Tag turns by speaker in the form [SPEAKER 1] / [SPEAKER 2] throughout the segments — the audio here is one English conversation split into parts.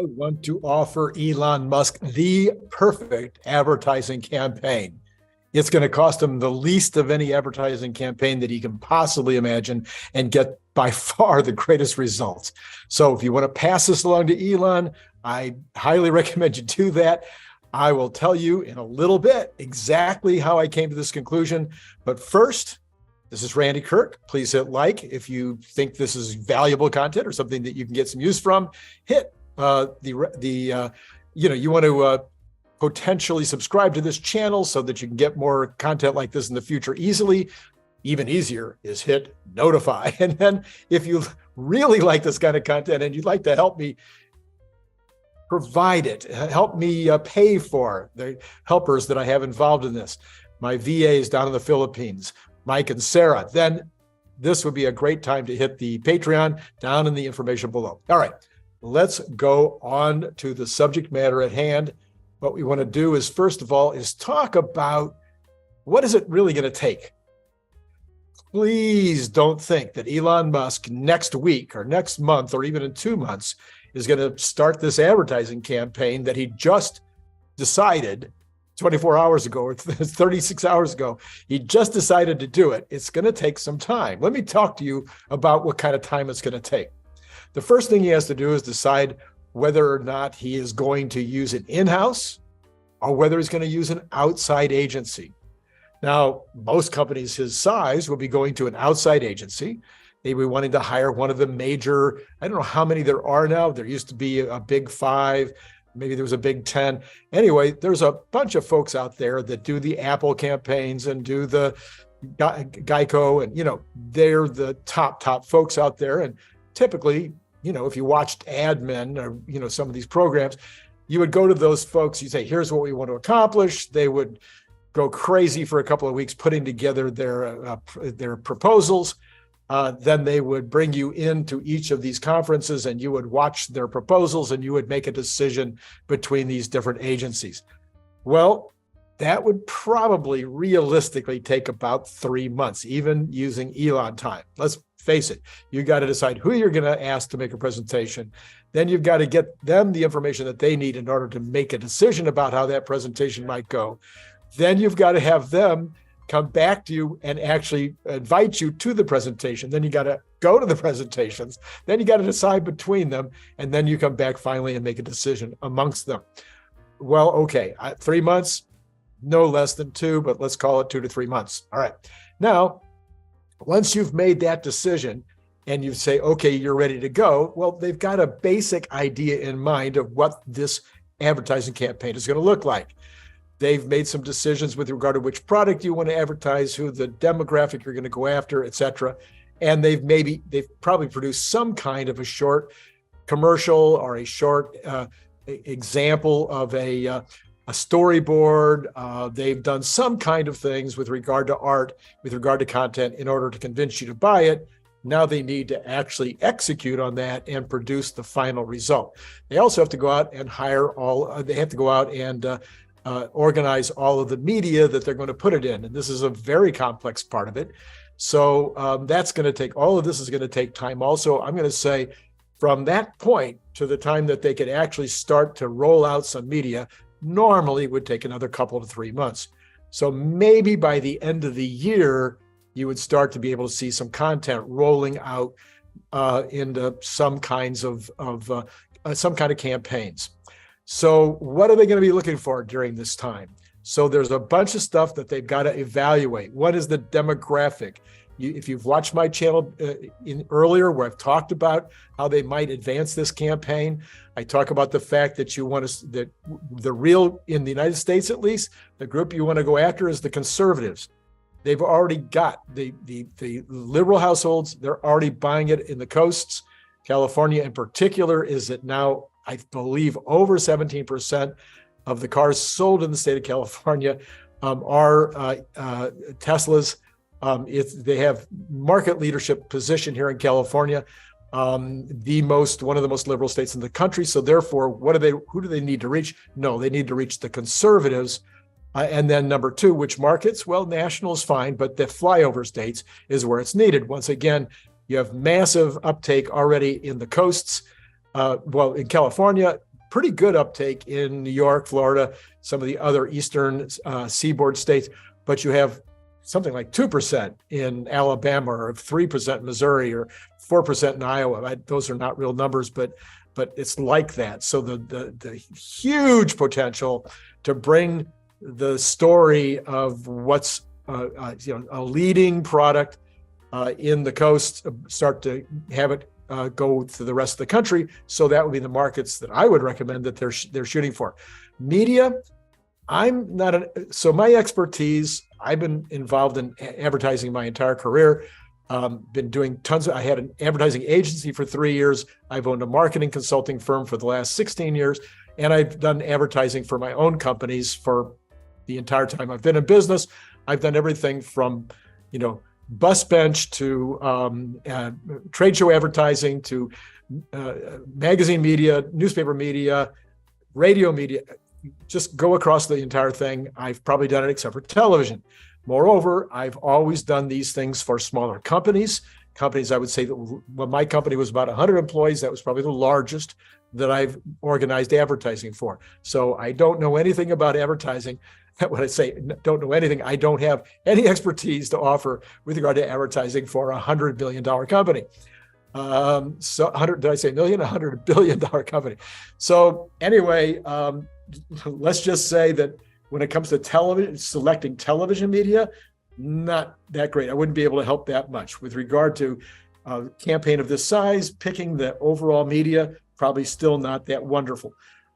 [SPEAKER 1] I want to offer Elon Musk the perfect advertising campaign. It's going to cost him the least of any advertising campaign that he can possibly imagine and get by far the greatest results. So if you want to pass this along to Elon, I highly recommend you do that. I will tell you in a little bit exactly how I came to this conclusion. But first, this is Randy Kirk. Please hit like if you think this is valuable content or something that you can get some use from. Hit you want to potentially subscribe to this channel so that you can get more content like this in the future easily. Even easier is hit notify. And then if you really like this kind of content and you'd like to help me provide it, help me pay for the helpers that I have involved in this, my VAs down in the Philippines, Mike and Sarah, then this would be a great time to hit the Patreon down in the information below. All right, let's go on to the subject matter at hand. What we want to do is, first of all, is talk about what is it really going to take. Please don't think that Elon Musk next week or next month or even in 2 months is going to start this advertising campaign that he just decided 24 hours ago or 36 hours ago. He just decided to do it. It's going to take some time. Let me talk to you about what kind of time it's going to take. The first thing he has to do is decide whether or not he is going to use an in-house or whether he's going to use an outside agency. Now, most companies his size will be going to an outside agency. They will be wanting to hire one of the major, I don't know how many there are now. There used to be a big 5, maybe there was a big 10. Anyway, there's a bunch of folks out there that do the Apple campaigns and do the Geico, and they're the top folks out there. And typically, if you watched Ad Men or some of these programs, you would go to those folks, you say, here's what we want to accomplish. They would go crazy for a couple of weeks putting together their proposals. Then they would bring you into each of these conferences and you would watch their proposals and you would make a decision between these different agencies. Well, that would probably realistically take about 3 months, even using Elon time. Let's face it, you got to decide who you're going to ask to make a presentation. Then you've got to get them the information that they need in order to make a decision about how that presentation might go. Then you've got to have them come back to you and actually invite you to the presentation. Then you got to go to the presentations. Then you got to decide between them. And then you come back finally and make a decision amongst them. Well, okay, 3 months, no less than 2, but let's call it 2 to 3 months. All right. Now, once you've made that decision and you say, okay, you're ready to go, well, they've got a basic idea in mind of what this advertising campaign is going to look like. They've made some decisions with regard to which product you want to advertise, who the demographic you're going to go after, et cetera. And they've probably produced some kind of a short commercial or a short example of a storyboard. They've done some kind of things with regard to art, with regard to content in order to convince you to buy it. Now they need to actually execute on that and produce the final result. They also have to go out and organize all of the media that they're going to put it in. And this is a very complex part of it. So that's going to take, all of this is going to take time. Also, I'm going to say from that point to the time that they could actually start to roll out some media, normally would take another couple to 3 months. So maybe by the end of the year, you would start to be able to see some content rolling out into some kind of campaigns. So what are they going to be looking for during this time? So there's a bunch of stuff that they've got to evaluate. What is the demographic? If you've watched my channel earlier where I've talked about how they might advance this campaign, I talk about the fact that that in the United States at least, the group you want to go after is the conservatives. They've already got the liberal households. They're already buying it in the coasts. California in particular is at now, I believe, over 17% of the cars sold in the state of California are Teslas. They have market leadership position here in California, one of the most liberal states in the country. So therefore, who do they need to reach? No, they need to reach the conservatives. And then number 2, which markets? Well, national is fine, but the flyover states is where it's needed. Once again, you have massive uptake already in the coasts. In California, pretty good uptake in New York, Florida, some of the other eastern seaboard states, but you have something like 2% in Alabama, or 3% in Missouri, or 4% in Iowa. Those are not real numbers, but it's like that. So the huge potential to bring the story of what's a leading product in the coast, start to have it go to the rest of the country. So that would be the markets that I would recommend that they're shooting for. Media, I'm not so my expertise, I've been involved in advertising my entire career. Been doing I had an advertising agency for 3 years. I've owned a marketing consulting firm for the last 16 years. And I've done advertising for my own companies for the entire time I've been in business. I've done everything from, bus bench to trade show advertising to magazine media, newspaper media, radio media. Just go across the entire thing. I've probably done it except for television. Moreover, I've always done these things for smaller companies. Companies, I would say that when my company was about 100 employees, that was probably the largest that I've organized advertising for. So I don't know anything about advertising. When I say don't know anything, I don't have any expertise to offer with regard to advertising for a $100 billion company. So 100, did I say million? $100 billion company. So anyway, let's just say that when it comes to television, selecting television media, not that great. I wouldn't be able to help that much. With regard to a campaign of this size, picking the overall media, probably still not that wonderful.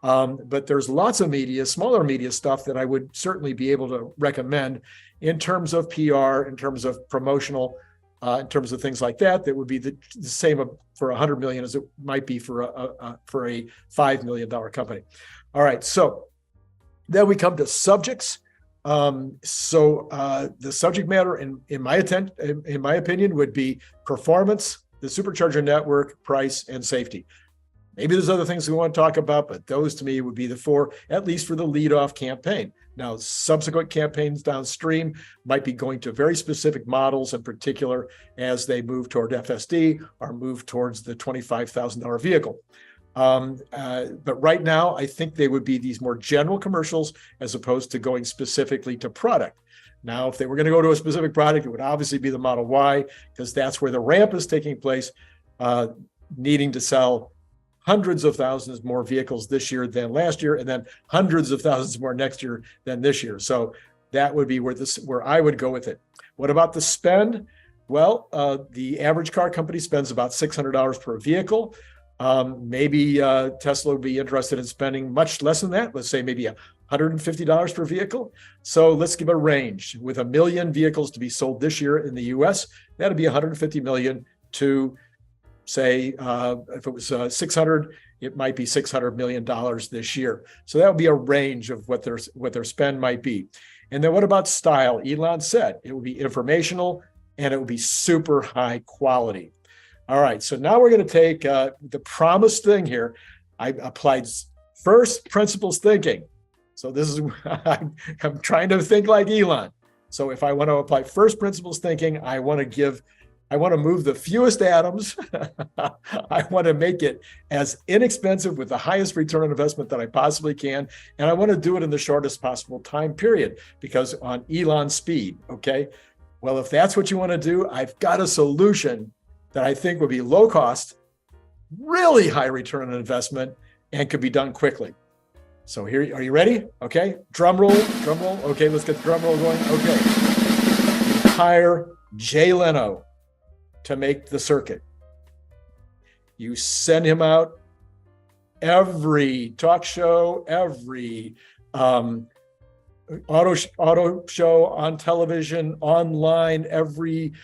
[SPEAKER 1] But there's lots of media, smaller media stuff that I would certainly be able to recommend in terms of PR, in terms of promotional, in terms of things like that. That would be the same for 100 million as it might be for a $5 million company. All right, so then we come to subjects. The subject matter, in my opinion, would be performance, the supercharger network, price, and safety. Maybe there's other things we want to talk about, but those to me would be the four, at least for the leadoff campaign. Now, subsequent campaigns downstream might be going to very specific models, in particular, as they move toward FSD or move towards the $25,000 vehicle. But right now, I think they would be these more general commercials as opposed to going specifically to product. Now, if they were going to go to a specific product, it would obviously be the Model Y, because that's where the ramp is taking place, needing to sell hundreds of thousands more vehicles this year than last year, and then hundreds of thousands more next year than this year. So that would be where I would go with it. What about the spend? Well, the average car company spends about $600 per vehicle. Maybe Tesla would be interested in spending much less than that. Let's say maybe $150 per vehicle. So let's give a range. With 1 million vehicles to be sold this year in the US, that'd be 150 million to say, if it was 600, it might be $600 million this year. So that would be a range of what their spend might be. And then what about style? Elon said it would be informational and it would be super high quality. All right, so now we're going to take the promised thing here. I applied first principles thinking. So this is, I'm trying to think like Elon. So if I want to apply first principles thinking, I want to move the fewest atoms. I want to make it as inexpensive with the highest return on investment that I possibly can. And I want to do it in the shortest possible time period, because on Elon's speed, okay? Well, if that's what you want to do, I've got a solution that I think would be low cost, really high return on investment, and could be done quickly. So here, are you ready? Okay, drum roll. Okay, let's get the drum roll going. Okay, hire Jay Leno to make the circuit. You send him out every talk show, every auto show on television, online, every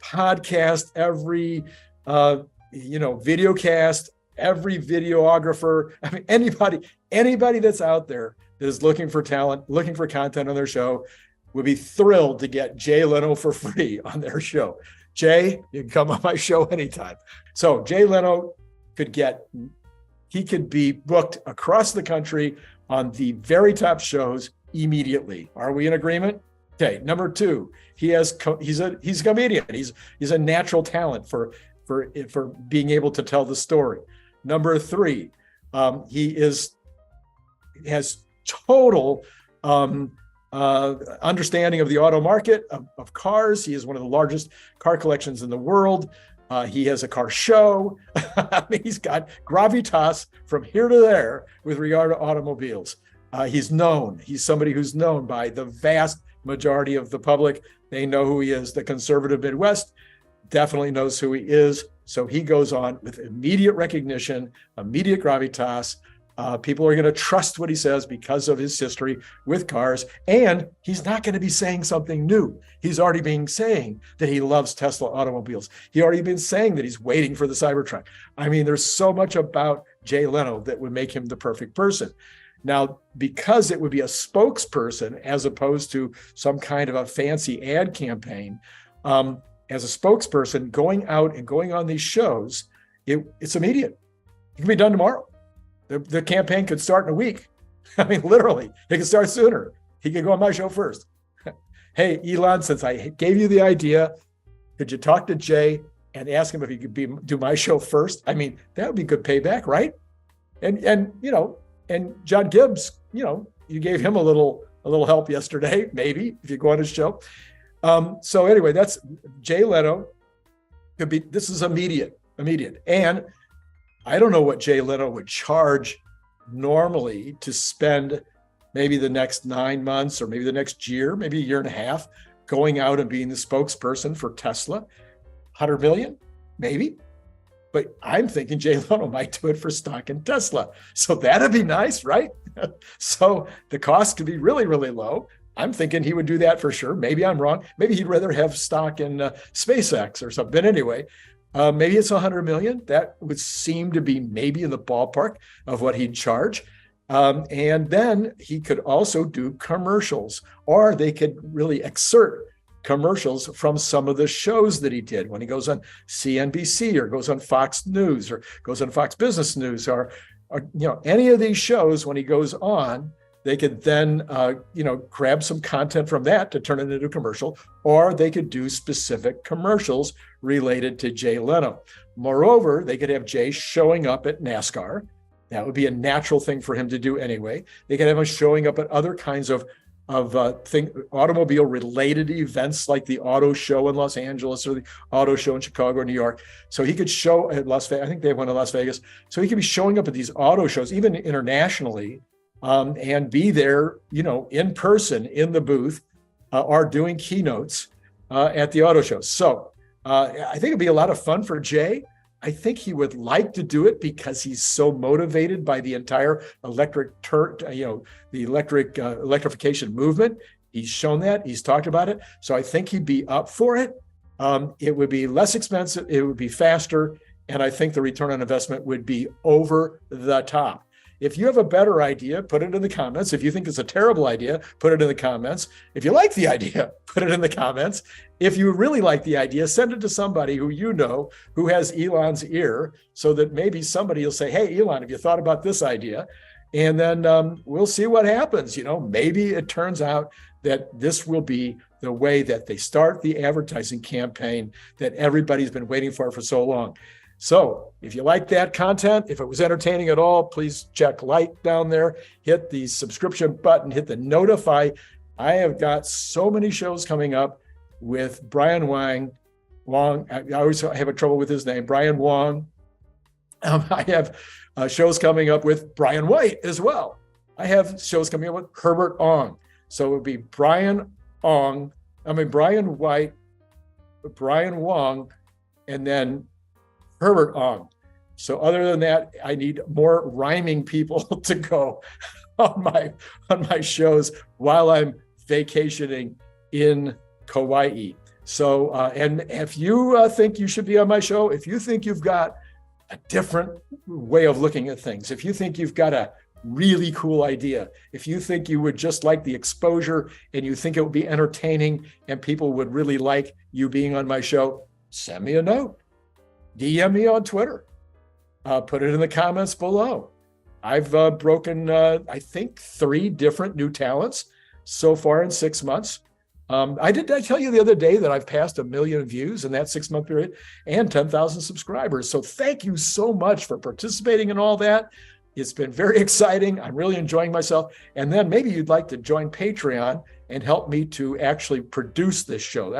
[SPEAKER 1] podcast, every video cast, every videographer. I mean, anybody that's out there that is looking for talent, looking for content on their show, would be thrilled to get Jay Leno for free on their show. Jay, you can come on my show anytime. So Jay Leno could be booked across the country on the very top shows immediately. Are we in agreement? Okay. Number two, he's a comedian. He's a natural talent for being able to tell the story. Number three, Has total understanding of the auto market, of cars. He has one of the largest car collections in the world. He has a car show. I mean, he's got gravitas from here to there with regard to automobiles. He's known. He's somebody who's known by the vast majority of the public. They know who he is. The conservative Midwest definitely knows who he is. So he goes on with immediate recognition, immediate gravitas. People are going to trust what he says because of his history with cars. And he's not going to be saying something new. He's already been saying that he loves Tesla automobiles. He already been saying that he's waiting for the Cybertruck. I mean, there's so much about Jay Leno that would make him the perfect person. Now, because it would be a spokesperson as opposed to some kind of a fancy ad campaign, as a spokesperson going out and going on these shows, it's immediate. It can be done tomorrow. The campaign could start in a week. I mean, literally, it could start sooner. He could go on my show first. Hey, Elon, since I gave you the idea, could you talk to Jay and ask him if he could do my show first? I mean, that would be good payback, right? And John Gibbs, you gave him a little help yesterday, maybe, if you go on his show. So anyway, that's Jay Leno. This is immediate. And I don't know what Jay Leno would charge normally to spend maybe the next 9 months or maybe the next year, maybe a year and a half, going out and being the spokesperson for Tesla. 100 million, maybe. But I'm thinking Jay Leno might do it for stock in Tesla. So that'd be nice, right? So the cost could be really, really low. I'm thinking he would do that for sure. Maybe I'm wrong. Maybe he'd rather have stock in SpaceX or something. But anyway, maybe it's 100 million. That would seem to be maybe in the ballpark of what he'd charge. And then he could also do commercials, or they could really excerpt commercials from some of the shows that he did when he goes on CNBC or goes on Fox News or goes on Fox Business News or any of these shows. When he goes on, they could then grab some content from that to turn it into a commercial, or they could do specific commercials related to Jay Leno. Moreover, they could have Jay showing up at NASCAR. That would be a natural thing for him to do anyway. They could have him showing up at other kinds of automobile related events like the auto show in Los Angeles or the auto show in Chicago or New York. So he could show at Las Vegas. I think they have one in Las Vegas. So he could be showing up at these auto shows, even internationally, and be there, in person in the booth, or doing keynotes at the auto show. So I think it'd be a lot of fun for Jay. I think he would like to do it because he's so motivated by the entire electrification movement. He's shown that. He's talked about it. So I think he'd be up for it. It would be less expensive. It would be faster. And I think the return on investment would be over the top. If you have a better idea, put it in the comments. If you think it's a terrible idea, put it in the comments. If you like the idea, put it in the comments. If you really like the idea, send it to somebody who has Elon's ear, so that maybe somebody will say, hey, Elon, have you thought about this idea? And then we'll see what happens. Maybe it turns out that this will be the way that they start the advertising campaign that everybody's been waiting for so long. So if you like that content, if it was entertaining at all, please check like down there, hit the subscription button, hit the notify. I have got so many shows coming up with Brian Wong. I always have a trouble with his name, Brian Wong. I have shows coming up with Brian White as well. I have shows coming up with Herbert Ong. So it would be Brian White, Brian Wong, and then Herbert Ong. So other than that, I need more rhyming people to go on my shows while I'm vacationing in Kauai. So, and if you think you should be on my show, if you think you've got a different way of looking at things, if you think you've got a really cool idea, if you think you would just like the exposure and you think it would be entertaining and people would really like you being on my show, send me a note. DM me on Twitter. Put it in the comments below. I've broken, I think, 3 different new talents so far in 6 months. Did I tell you the other day that I've passed 1 million views in that 6-month period and 10,000 subscribers? So thank you so much for participating in all that. It's been very exciting. I'm really enjoying myself. And then maybe you'd like to join Patreon and help me to actually produce this show.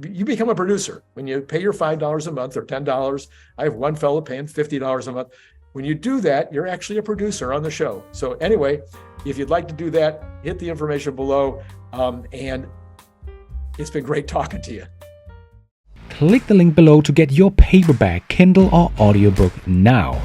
[SPEAKER 1] You become a producer when you pay your $5 a month or $10. I have one fellow paying $50 a month. When you do that, you're actually a producer on the show. So anyway, if you'd like to do that, hit the information below. And it's been great talking to you.
[SPEAKER 2] Click the link below to get your paperback, Kindle, or audiobook now.